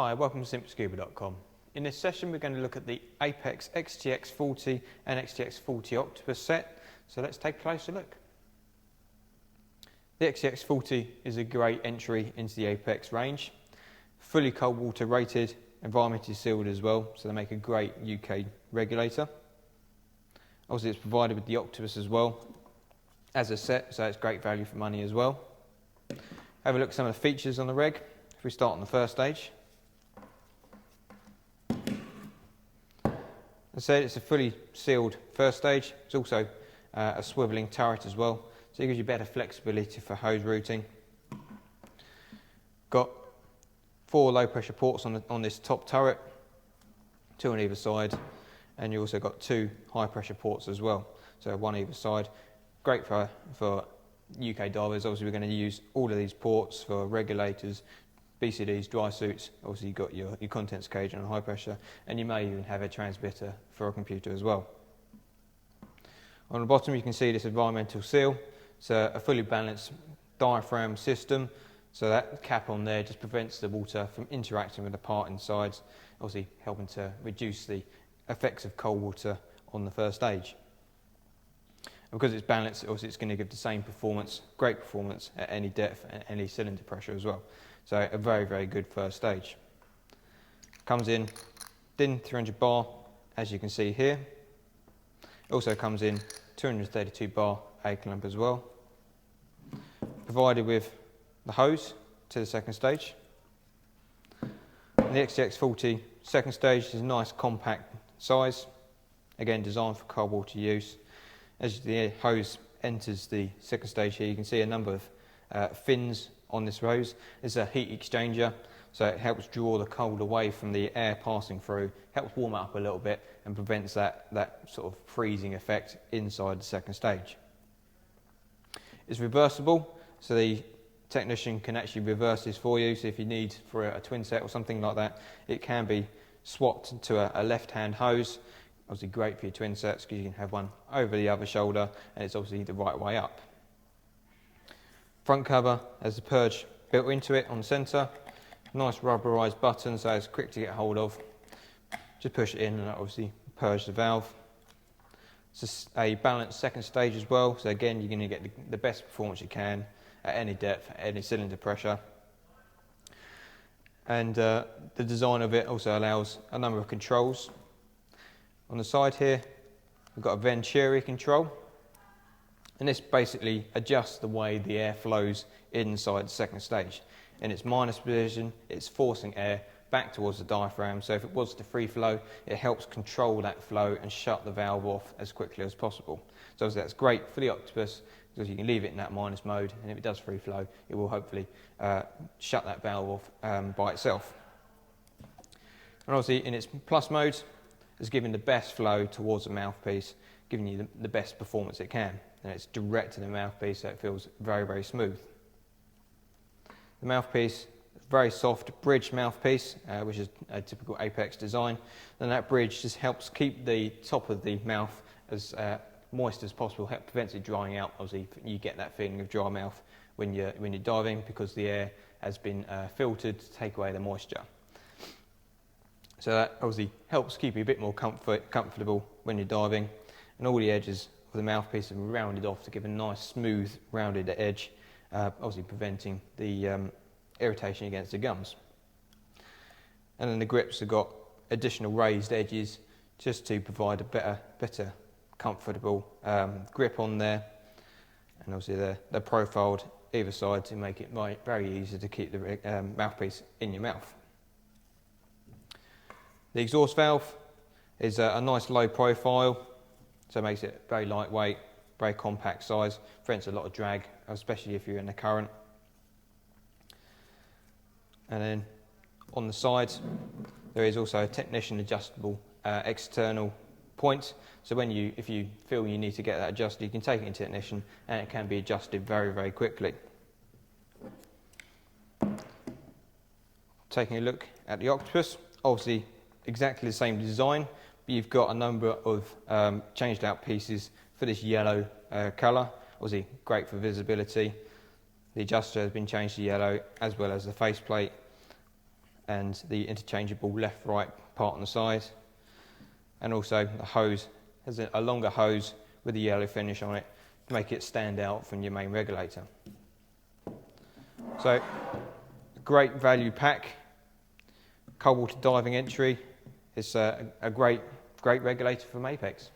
Hi, welcome to SimplyScuba.com. In this session we're going to look at the Apeks XTX40 and XTX40 Octopus set, so let's take a closer look. The XTX40 is a great entry into the Apeks range, fully cold water rated, environmentally sealed as well, so they make a great UK regulator. Obviously it's provided with the Octopus as well as a set, so it's great value for money as well. Have a look at some of the features on the reg. If we start on the first stage. As I said, it's a fully sealed first stage. It's also a swivelling turret as well, so it gives you better flexibility for hose routing. Got 4 low pressure ports on this top turret, 2 on either side, and you also got 2 high pressure ports as well, so 1 either side. Great for UK divers. Obviously we're going to use all of these ports for regulators, BCDs, dry suits. Obviously you've got your contents cage on high pressure, and you may even have a transmitter for a computer as well. On the bottom you can see this environmental seal. It's a fully balanced diaphragm system, so that cap on there just prevents the water from interacting with the part inside, obviously helping to reduce the effects of cold water on the first stage. And because it's balanced, obviously it's going to give the same performance, great performance at any depth and any cylinder pressure as well. So a very, very good first stage. Comes in thin 300 bar, as you can see here. Also comes in 232 bar A clamp as well. Provided with the hose to the second stage. And the XTX40 second stage is a nice compact size, again designed for cold water use. As the hose enters the second stage here, you can see a number of fins on this hose. It's a heat exchanger, so it helps draw the cold away from the air passing through, helps warm it up a little bit and prevents that sort of freezing effect inside the second stage. It's reversible, so the technician can actually reverse this for you, so if you need for a twin set or something like that, it can be swapped to a left-hand hose. Obviously great for your twin sets because you can have one over the other shoulder and it's obviously the right way up. Front cover has the purge built into it on the centre. Nice rubberised button, so it's quick to get hold of. Just push it in and obviously purge the valve. It's a balanced second stage as well, so again you're going to get the best performance you can at any depth, at any cylinder pressure. And the design of it also allows a number of controls. On the side here we've got a venturi control, and this basically adjusts the way the air flows inside the second stage. In its minus position, it's forcing air back towards the diaphragm, so if it was to free flow, it helps control that flow and shut the valve off as quickly as possible. So obviously that's great for the Octopus because you can leave it in that minus mode, and if it does free flow, it will hopefully shut that valve off by itself. And obviously in its plus mode, is giving the best flow towards the mouthpiece, giving you the best performance it can. And it's direct to the mouthpiece, so it feels very, very smooth. The mouthpiece, very soft bridge mouthpiece, which is a typical Apeks design. And that bridge just helps keep the top of the mouth as moist as possible, prevents it drying out. Obviously, you get that feeling of dry mouth when you're diving because the air has been filtered to take away the moisture. So that obviously helps keep you a bit more comfortable when you're diving, and all the edges of the mouthpiece are rounded off to give a nice smooth rounded edge, obviously preventing the irritation against the gums. And then the grips have got additional raised edges just to provide a better comfortable grip on there, and obviously they're profiled either side to make it very easy to keep the mouthpiece in your mouth. The exhaust valve is a nice low profile, so it makes it very lightweight, very compact size, prevents a lot of drag, especially if you're in the current. And then on the sides there is also a technician adjustable external point, so if you feel you need to get that adjusted, you can take it into technician and it can be adjusted very, very quickly. Taking a look at the Octopus, obviously exactly the same design, but you've got a number of changed out pieces for this yellow colour. Obviously great for visibility. The adjuster has been changed to yellow, as well as the faceplate. and the interchangeable left-right part on the side. And also the hose has a longer hose with a yellow finish on it to make it stand out from your main regulator. So, great value pack. Cold water diving entry. It's a great regulator from Apeks.